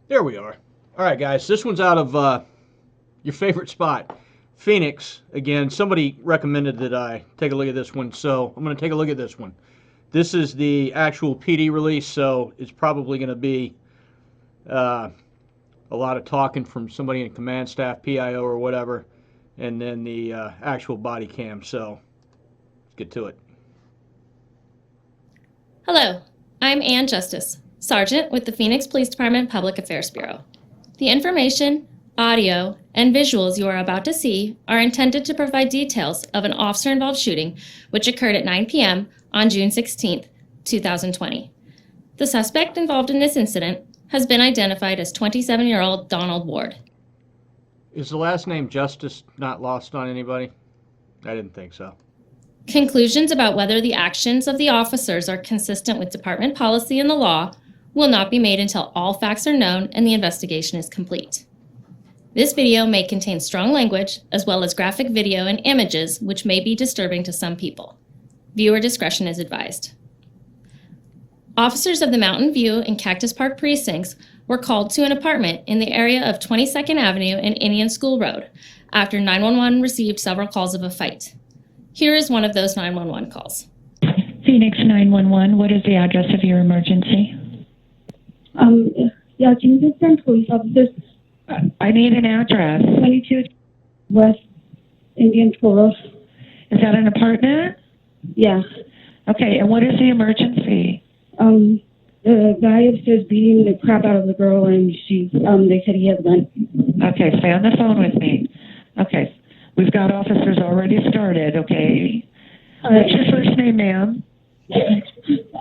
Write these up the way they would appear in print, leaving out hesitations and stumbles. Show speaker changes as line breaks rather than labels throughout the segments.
There we are. All right, guys. This one's out of your favorite spot, Phoenix. Again, somebody recommended that I take a look at this one, so I'm going to take a look at this one. This is the actual PD release, so it's probably going to be a lot of talking from somebody in command staff, PIO, or whatever, and then the actual body cam. So let's get to it.
Hello, I'm Ann Justice, Sergeant with the Phoenix Police Department Public Affairs Bureau. The information, audio, and visuals you are about to see are intended to provide details of an officer-involved shooting which occurred at 9 p.m. on June 16, 2020. The suspect involved in this incident has been identified as 27-year-old Donald Ward.
Is the last name Justice not lost on anybody? I didn't think so.
Conclusions about whether the actions of the officers are consistent with department policy and the law will not be made until all facts are known and the investigation is complete. This video may contain strong language as well as graphic video and images which may be disturbing to some people. Viewer discretion is advised. Officers of the Mountain View and Cactus Park precincts were called to an apartment in the area of 22nd Avenue and Indian School Road after 911 received several calls of a fight. Here is one of those 911 calls.
Phoenix 911, what is the address of your emergency?
Yeah, can you just send police officers?
I need an address.
22 West Indian School Road.
Is that an apartment?
Yeah.
Okay, and what is the emergency?
The guy upstairs beating the crap out of the girl, and they said he has a gun.
Okay, stay on the phone with me. Okay, we've got officers already started, okay? What's your first name, ma'am?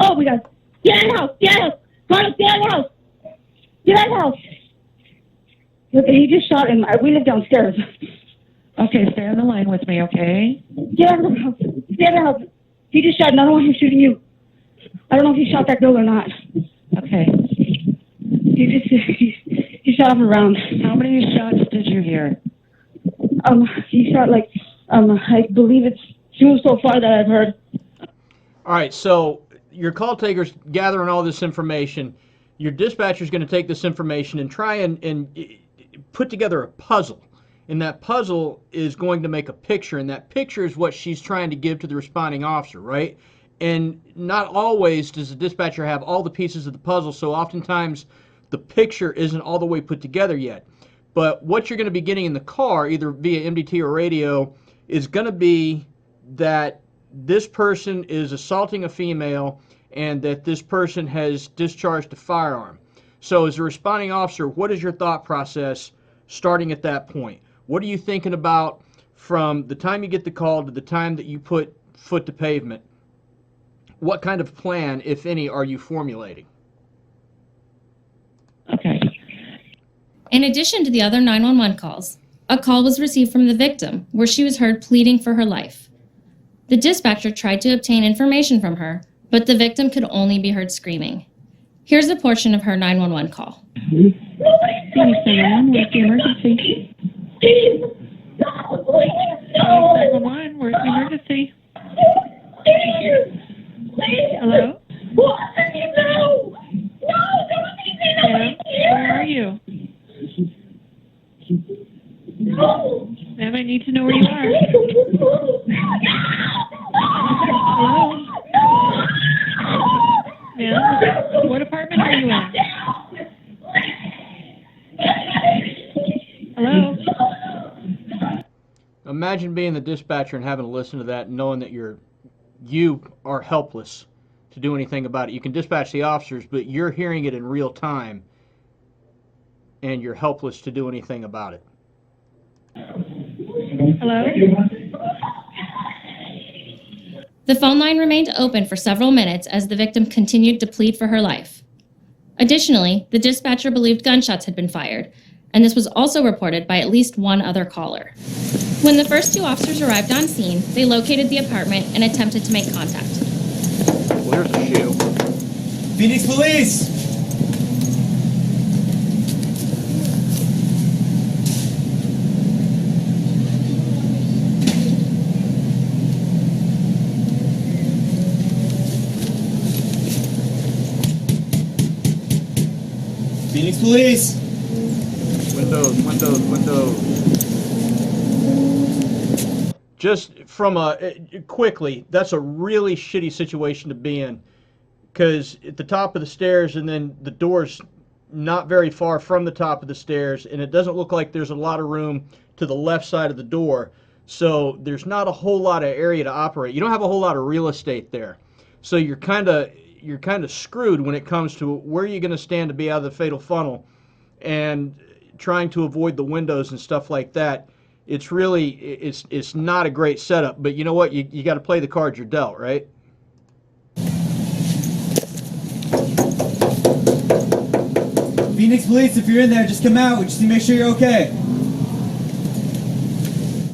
Oh my God! Get out of the house! Get out! Carlos, get out of the house! Get out of the house! Look, he just shot him. We live downstairs.
Okay, stay on the line with me, okay?
Get out of the house! Get out of the house! He just shot another one. He's shooting you. I don't know if he shot that girl or not.
Okay.
He shot him around.
How many shots did you hear?
He shot I believe it's two so far that I've heard.
All right, so your call taker's gathering all this information. Your dispatcher's going to take this information and try and put together a puzzle. And that puzzle is going to make a picture, and that picture is what she's trying to give to the responding officer, right? And not always does the dispatcher have all the pieces of the puzzle, so oftentimes the picture isn't all the way put together yet. But what you're going to be getting in the car, either via MDT or radio, is going to be that this person is assaulting a female and that this person has discharged a firearm. So as a responding officer, what is your thought process starting at that point? What are you thinking about from the time you get the call to the time that you put foot to pavement? What kind of plan, if any, are you formulating?
Okay.
In addition to the other 911 calls, a call was received from the victim where she was heard pleading for her life. The dispatcher tried to obtain information from her, but the victim could only be heard screaming. Here's a portion of her 911 call.
Phoenix 911, where's the emergency? Phoenix 911, where's the emergency? Hello? Ma'am, where are you? Ma'am, I need to know where you are. Hello? Ma'am, what apartment are you in? Hello?
Imagine being the dispatcher and having to listen to that and knowing that you are helpless to do anything about it. You can dispatch the officers, but you're hearing it in real time and you're helpless to do anything about it.
Hello?
The phone line remained open for several minutes as the victim continued to plead for her life. Additionally, the dispatcher believed gunshots had been fired, and this was also reported by at least one other caller. When the first two officers arrived on scene, they located the apartment and attempted to make contact.
Well, there's a shoe.
Phoenix Police! Phoenix Police.
Windows, windows, windows. Just from quickly, that's a really shitty situation to be in, because at the top of the stairs and then the door's not very far from the top of the stairs, and it doesn't look like there's a lot of room to the left side of the door, so there's not a whole lot of area to operate. You don't have a whole lot of real estate there, so you're kind of screwed when it comes to where you're going to stand to be out of the fatal funnel, and trying to avoid the windows and stuff like that. It's really it's not a great setup, but you know what? You got to play the cards you're dealt, right?
Phoenix Police, if you're in there, just come out. We just need to make sure you're okay.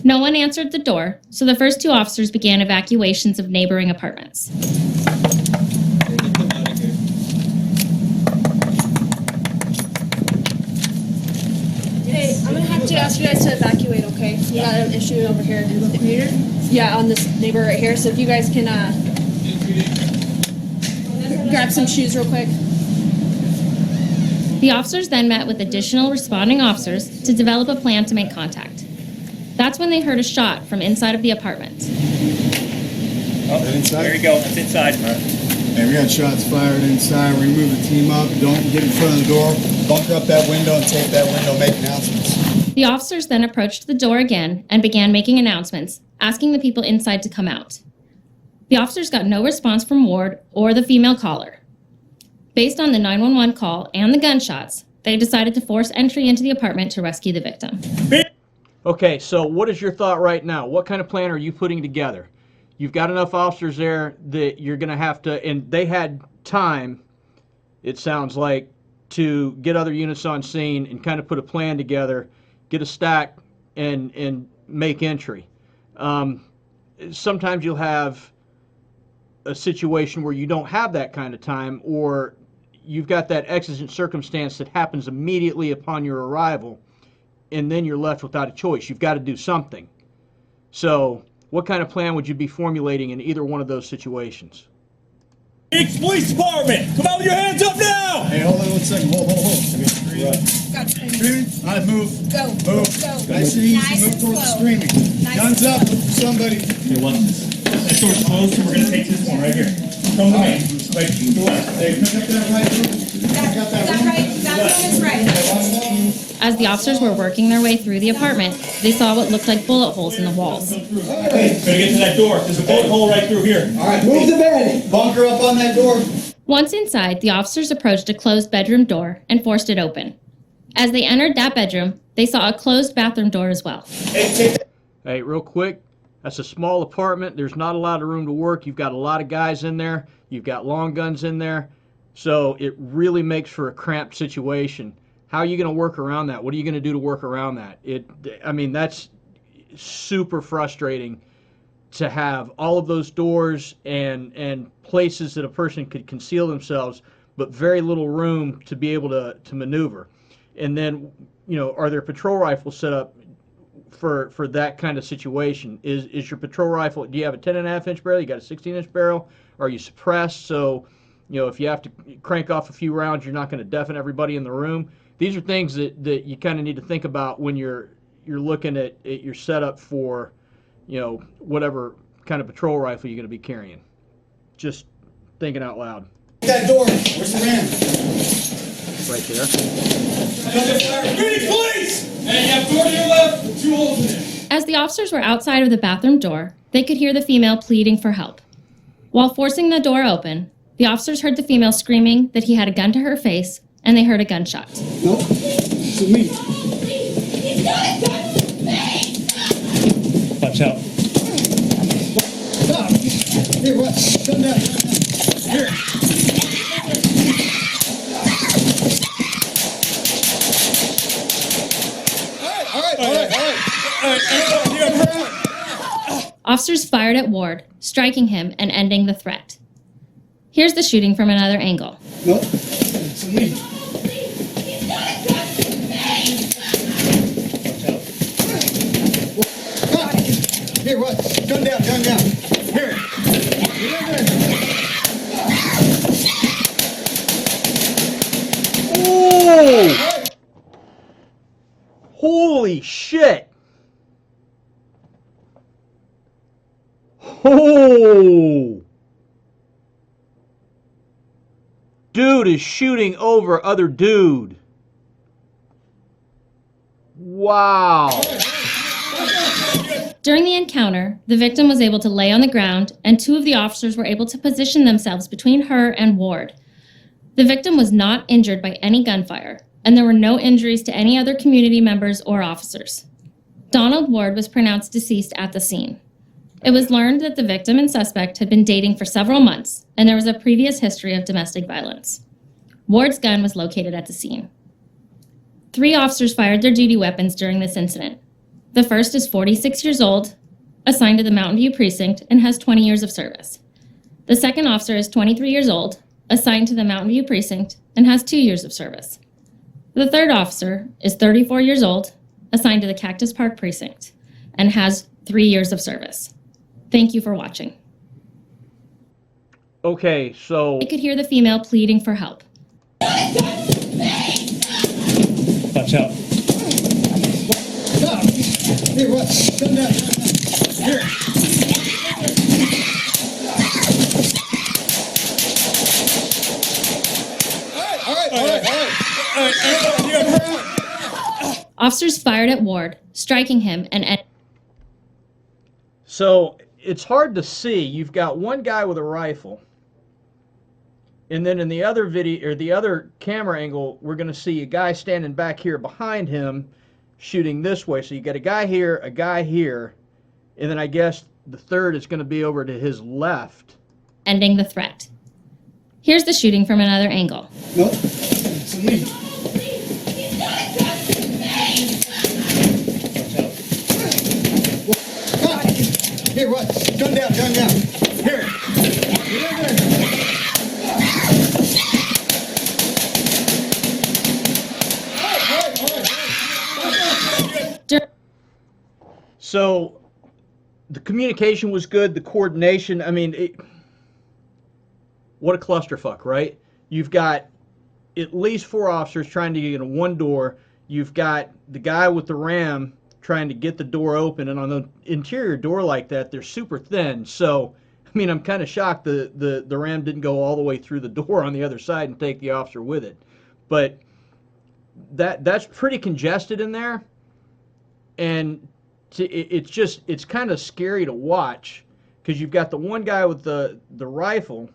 No one answered the door, so the first two officers began evacuations of neighboring apartments.
Hey, I'm gonna have to ask you guys to evacuate, okay? We got an issue over here. Yeah, on this neighbor right here. So if you guys can grab some shoes real quick.
The officers then met with additional responding officers to develop a plan to make contact. That's when they heard a shot from inside of the apartment.
Oh, there you go. It's inside.
Hey, we got shots fired inside. We're gonna move the team up. Don't get in front of the door. Bunker up that window and tape that window. Make announcements.
The officers then approached the door again and began making announcements, asking the people inside to come out. The officers got no response from Ward or the female caller. Based on the 911 call and the gunshots, they decided to force entry into the apartment to rescue the victim.
Okay, so what is your thought right now? What kind of plan are you putting together? You've got enough officers there that you're going to have to, and they had time, it sounds like, to get other units on scene and kind of put a plan together, get a stack, and make entry. Sometimes you'll have a situation where you don't have that kind of time, or you've got that exigent circumstance that happens immediately upon your arrival, and then you're left without a choice. You've got to do something. So what kind of plan would you be formulating in either one of those situations?
Phoenix Police Department, come out with your hands up now!
Hey, hold on 1 second. Hold. Screaming. All right, move.
Go.
Move.
Go.
Nice and easy.
Nice
Move
and
towards the
slow.
screaming.
Nice
Guns
and
up.
slow.
Look for somebody.
Okay, watch this. That door's closed, so we're going to take this one right here. Come to me. Right, go on.
Hey, pick up that right room. Got that room.
right? That room is right.
As the officers were working their way through the apartment, they saw what looked like bullet holes in the walls.
Hey, gotta get to that door. There's a bullet hole right through here.
All right, move the bed. Bunker up on that door.
Once inside, the officers approached a closed bedroom door and forced it open. As they entered that bedroom, they saw a closed bathroom door as well.
Hey, real quick, that's a small apartment. There's not a lot of room to work. You've got a lot of guys in there. You've got long guns in there. So it really makes for a cramped situation. How are you going to work around that? What are you going to do to work around that? I mean, that's super frustrating to have all of those doors and places that a person could conceal themselves, but very little room to be able to maneuver. And then, you know, are there patrol rifles set up for that kind of situation? Is your patrol rifle, do you have a 10.5-inch barrel? You got a 16-inch barrel? Are you suppressed? So, you know, if you have to crank off a few rounds, you're not going to deafen everybody in the room. These are things that you kind of need to think about when you're looking at your setup for, you know, whatever kind of patrol rifle you're going to be carrying. Just thinking out loud.
That door. Where's the ram?
Right there.
Phoenix Police! Hey, you have door to your left, 2 holes in it.
As the officers were outside of the bathroom door, they could hear the female pleading for help. While forcing the door open, the officers heard the female screaming that he had a gun to her face, and they heard a gunshot.
Nope. It's me.
Watch out.
Stop. Here, what? Come down. Here. All right.
Officers fired at Ward, striking him and ending the threat. Here's the shooting from another angle.
Nope. It's me. Here, what? Gun down. Here.
Oh! Holy shit! Oh! Dude is shooting over other dude. Wow.
During the encounter, the victim was able to lay on the ground, and 2 of the officers were able to position themselves between her and Ward. The victim was not injured by any gunfire, and there were no injuries to any other community members or officers. Donald Ward was pronounced deceased at the scene. It was learned that the victim and suspect had been dating for several months, and there was a previous history of domestic violence. Ward's gun was located at the scene. 3 officers fired their duty weapons during this incident. The first is 46 years old, assigned to the Mountain View Precinct, and has 20 years of service. The second officer is 23 years old, assigned to the Mountain View Precinct, and has 2 years of service. The third officer is 34 years old, assigned to the Cactus Park Precinct, and has 3 years of service. Thank you for watching.
Okay, so
I could hear the female pleading for help.
Watch out.
Stop! Hey, what? Stand down. Here. All right.
Officers fired at Ward, striking him and
so it's hard to see. You've got one guy with a rifle, and then in the other video or the other camera angle, we're going to see a guy standing back here behind him, shooting this way. So you got a guy here, and then I guess the third is going to be over to his left.
ending the threat. Here's the shooting from another angle.
Nope. It's me. Here, what? Gun down, gun down. Here.
So the communication was good, the coordination, I mean, what a clusterfuck, right? You've got at least 4 officers trying to get in one door. You've got the guy with the ram trying to get the door open, and on an interior door like that, they're super thin. So, I mean, I'm kind of shocked the ram didn't go all the way through the door on the other side and take the officer with it. But that's pretty congested in there, and it's kind of scary to watch, because you've got the one guy with the rifle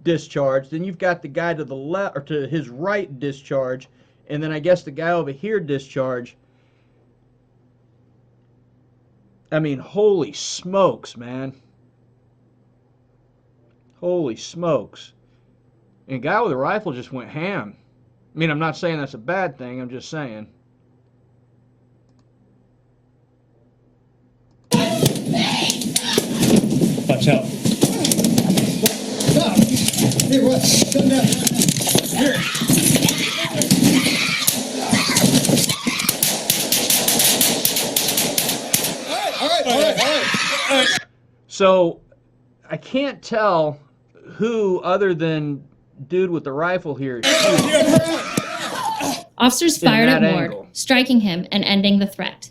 discharged, then you've got the guy to the left or to his right discharge, and then I guess the guy over here discharge. I mean, holy smokes, man. Holy smokes. And the guy with the rifle just went ham. I mean, I'm not saying that's a bad thing, I'm just saying.
Watch out.
Stop! Hey, what? Stand down. Here. All right.
So, I can't tell who other than dude with the rifle here is shooting.
Officers fired at
that
Ward,
angle.
striking him and ending the threat.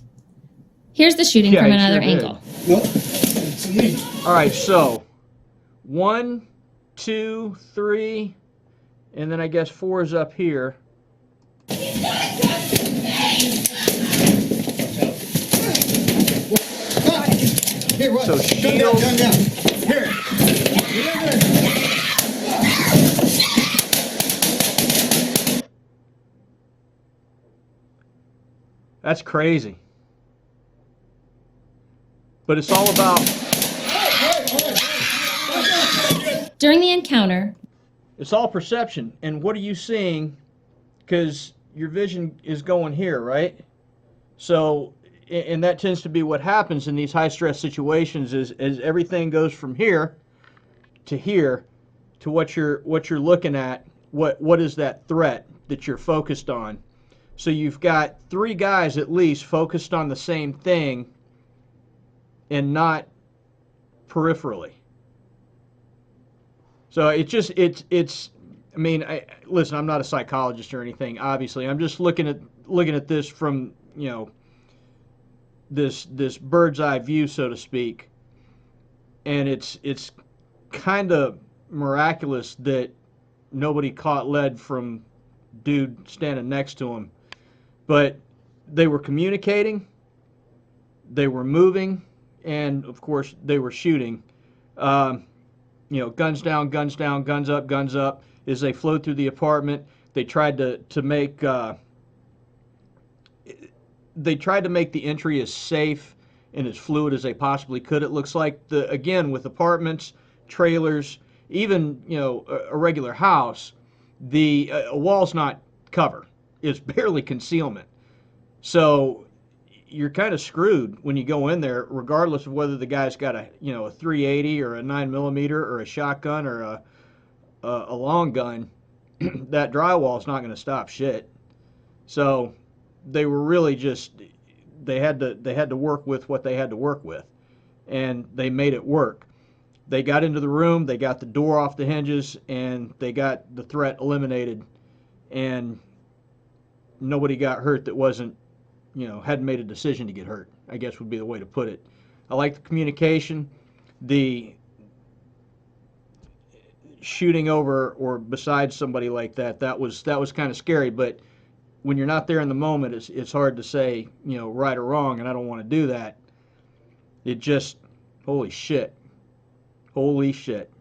Here's the shooting
Yeah,
from
he
another
sure did.
angle.
Nope. It's me.
All right, so 1, 2, 3, and then I guess 4 is up here.
Here, what?
So
Gun down,
shield.
gun down. Here.
That's crazy. But it's all about
During the encounter,
it's all perception. And what are you seeing? Because your vision is going here, right? So, and that tends to be what happens in these high stress situations is everything goes from here to what you're looking at. What is that threat that you're focused on? So you've got 3 guys at least focused on the same thing and not peripherally. So it's I mean, listen, I'm not a psychologist or anything, obviously. I'm just looking at this from, you know, this bird's eye view, so to speak, and it's kind of miraculous that nobody caught lead from dude standing next to him. But they were communicating, they were moving, and of course they were shooting. Um, guns down, guns down, guns up, guns up. As they flowed through the apartment, they tried to make the entry as safe and as fluid as they possibly could. It looks like again with apartments, trailers, even a regular house, a wall's not cover; it's barely concealment. So you're kind of screwed when you go in there, regardless of whether the guy's got a 380 or a 9mm or a shotgun or a long gun. That drywall's not going to stop shit. So they were really just they had to work with what they had to work with, and they made it work. They got into the room, they got the door off the hinges, and they got the threat eliminated, and nobody got hurt that wasn't hadn't made a decision to get hurt, I guess would be the way to put it. I like the communication. The shooting over or beside somebody like that was kind of scary, but when you're not there in the moment, it's hard to say, right or wrong, and I don't want to do that. It just, holy shit. Holy shit.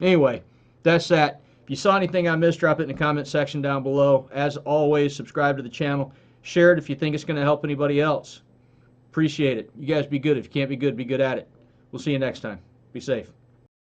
Anyway, that's that. If you saw anything I missed, drop it in the comment section down below. As always, subscribe to the channel. Share it if you think it's going to help anybody else. Appreciate it. You guys be good. If you can't be good at it. We'll see you next time. Be safe.